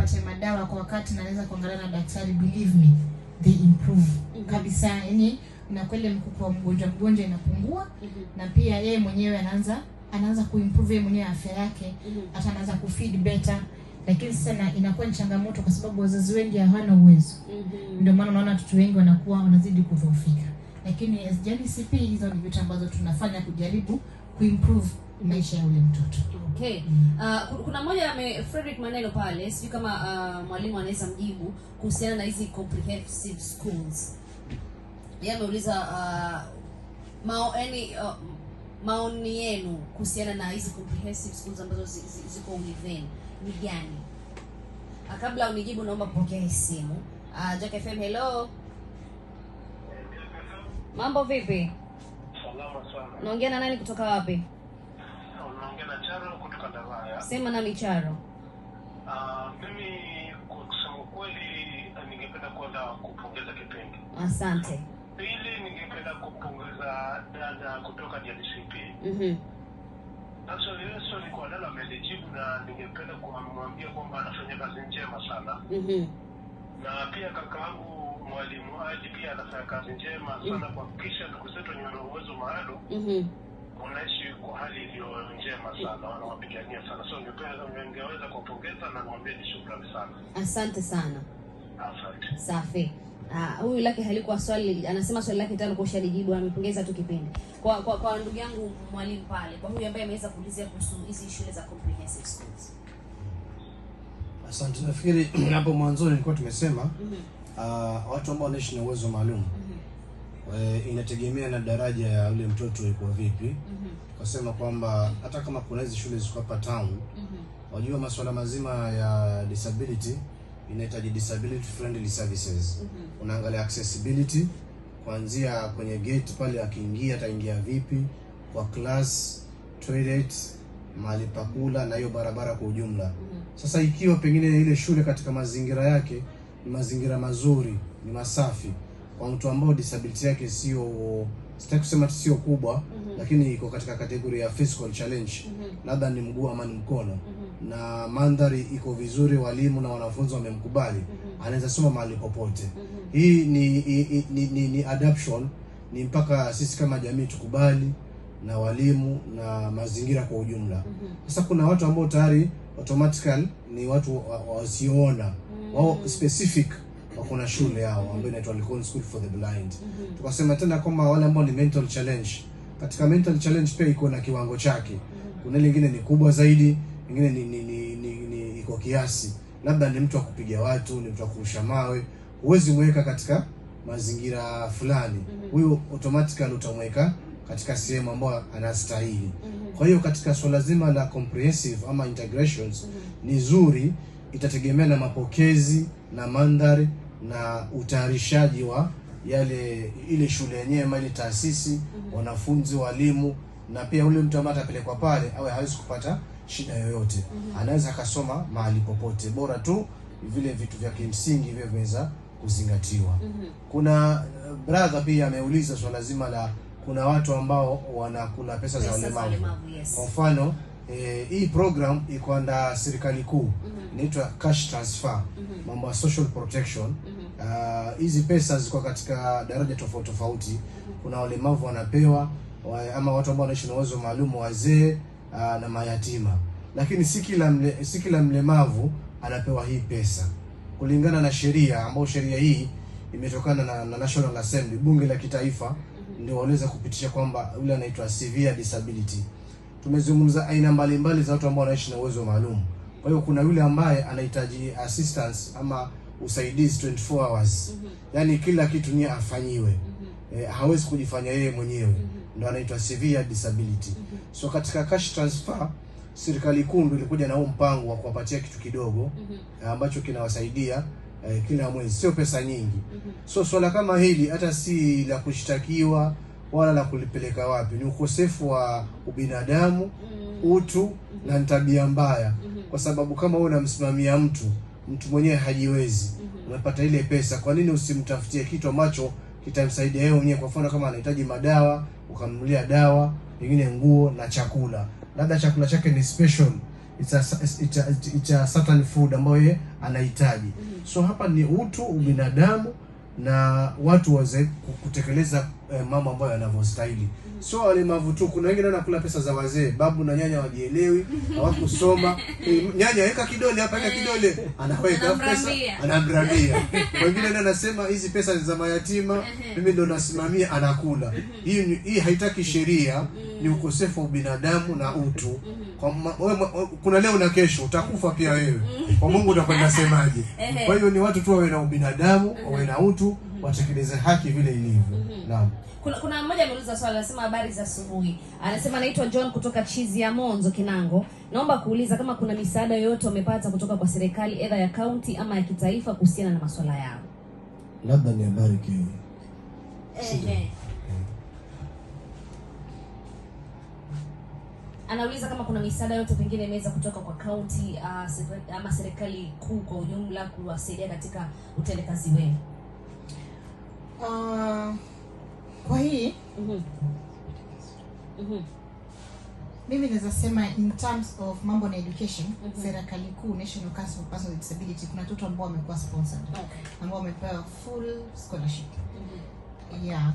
apate madawa kwa wakati na anaweza kuangalia na daktari, believe me they improve kabisa. Yani inakwenda mkupo wa mgonjwa inapungua, na pia yeye mwenyewe anaanza kuimprove yeye mwenyewe afya yake, hata anaanza kufeed better. Lakini sasa inakuwa ni changamoto kwa sababu wazazi wengi hawana uwezo. Ndio maana unaona watoto wengi wanazidi kudhoofika. Lakini as JCP hizo ni vitu ambazo tunafanya kujaribu kuimprove maisha ya ule mtoto. Okay. Kuna mmoja Frederick Maneno pale, sijui kama mwalimu anaweza mjibu kuhusiana na hizi comprehensive schools. Yeye ameuliza maoni yenu kuhusiana na hizi comprehensive schools ambazo ziko Univeni ni gani? Kabla unijibu naomba kupokea simu. Jack FM, hello. Mambo vipi? Salama sana. Naongea na nani kutoka wapi? Naongea na Charo kutoka Davaya. Sema nani Charo? Mimi kwa kusema kweli ningependa kwanza kupongeza kipindi. Asante. Pili ningependa kupongeza dada kutoka JCP. Sasa leo swali kwa dada amelijibu, na ningependa kumwambia kwamba anafanya kazi njema sana. Na pia kakaangu mwalimu Haji pia anafanya kazi njema sana kuhakikisha ndugu zetu wenye uwezo maalum wanaishi kwa hali iliyo njema sana, wanawapigania sana. So ningeweza kuwapongeza na niwaambie ni shukrani sana. Asante sana. Asante. Safi. Huyu lake halikuwa swali, anasema swali lake tano kwa ushalijibu, amepongeza tu kipindi. Kwa ndugu yangu mwalimu pale, kwa huyu ambaye ameweza kuulizia kuhusu hizi shule za comprehensive schools. Asante. Nafikiri hapo mwanzo nilikuwa tumesema watu ambao wanaishi na uwezo maalum inategemea na daraja ya yule mtoto iko vipi. Tukasema kwamba hata kama kuna hizi shule ziko hapa town, wajua masuala mazima ya disability inahitaji disability friendly services. Unaangalia accessibility kuanzia kwenye gate pale, akiingia ataingia vipi, kwa class, toilet, mahali pa kula na hiyo barabara kwa ujumla. Sasa ikiwa pengine ile shule katika mazingira yake ni mazingira mazuri, ni masafi, kwa mtu ambao disability yake sio, sitaki kusema sio kubwa, lakini iko katika kategoria ya physical challenge, labda ni mguu ama ni mkono, na mandhari iko vizuri, walimu na wanafunzi wamemkubali, anaweza soma mahali popote. Hii ni adoption, ni mpaka sisi kama jamii tukubali, na walimu na mazingira kwa ujumla. Sasa kuna watu ambao tayari automatically ni watu wasioona, wao specific wako na shule yao ambayo inaitwa Lincoln School for the Blind. Tukasema tena kwamba wale ambao ni mental challenge, katika mental challenge pia iko na kiwango chake. Kuna lingine ni kubwa zaidi, nyingine ni iko kiasi. Labda ni mtu wa kupiga watu, ni mtu wa kurusha mawe, huwezi mweka katika mazingira fulani. Huyo automatically utamweka katika sehemu ambayo anastahili. Kwa hiyo katika swala zima la comprehensive ama integrations ni nzuri, itategemea na mapokezi na mandhari na utayarishaji wa ile shule yenyewe, ile taasisi, wanafunzi, walimu, na pia ule mtu ambaye atapelekwa pale awe hawezi kupata shida yoyote. Anaweza akasoma mahali popote, bora tu vile vitu vya kimsingi vile vinaweza kuzingatiwa. Kuna brother pia ameuliza swala zima la kuna watu ambao wanakula pesa za ulemavu. Kwa mfano hii program iko under serikali kuu, inaitwa cash transfer, mambo ya social protection. Hizi pesa ziko katika daraja tofauti tofauti. Kuna walemavu wanapewa, ama watu ambao wanaishi na uwezo maalum, wazee na mayatima. Lakini si kila mlemavu anapewa hii pesa, kulingana na sheria, ambayo sheria hii imetokana na National Assembly, bunge la kitaifa, ndio waliweza kupitisha kwamba yule anaitwa severe disability. Tumezungumza aina mbalimbali za watu ambao wanaishi na uwezo maalum. Kwa hiyo kuna yule ambaye anahitaji assistance ama usaidizi 24 hours. Yani kila kitu ni afanyiwe. Hawezi kujifanya yeye mwenyewe. Ndio anaitwa severe disability. So katika cash transfer, serikali kuu ndio ilikuja na huo mpango wa kuwapatia kitu kidogo ambacho kinawasaidia kila mwezi, sio pesa nyingi. So swala kama hili hata si la kushtakiwa wala la kulipeleka wapi, ni ukosefu wa ubinadamu, utu na tabia mbaya. Kwa sababu kama wewe unamsimamia mtu mwenyewe hajiwezi, unapata ile pesa, kwa nini usimtafutie kitu ambacho kitamsaidia yeye mwenyewe? Kwa mfano kama anahitaji madawa, ukamnunulia dawa, nyingine nguo na chakula. Labda chakula chake ni special, it's a certain food ambayo yeye anahitaji. So hapa ni utu, ubinadamu na watu waweze kutekeleza mambo ambayo yanavyostahili. So walemavu tu, kuna wengine wanakula pesa za wazee, babu na nyanya wajielewi, hawakusoma. Nyanya weka kidole hapa, weka kidole, anaweka pesa, anamrambia. Wengine ndio anasema hizi pesa ni za mayatima, mimi ndo nasimamia, anakula. Hii haitaki sheria, ni ukosefu wa ubinadamu na utu. Kuna leo na kesho utakufa pia wewe. Kwa Mungu utakwenda semaje? Kwa hiyo ni watu tu wawe na ubinadamu, wawe na utu, watekeleze haki vile ilivyo. Naam. Kuna mmoja ameuliza swali, anasema habari za asubuhi. Anasema anaitwa John kutoka Chizi ya Monzo Kinango. Naomba kuuliza kama kuna misaada yoyote wamepata kutoka kwa serikali either ya county ama ya kitaifa kuhusiana na masuala yao. Labda ni habari kiyo. Anauliza kama kuna misaada yote pengine imeweza kutoka kwa county ama serikali kuu kwa ujumla kuwasaidia katika utendakazi wenu. Kwa hii mimi naweza sema in terms of mambo na education, serikali kuu, National Council for Persons with Disability, kuna watoto ambao wamekuwa sponsored, ambao wamepewa full scholarship. Yeah.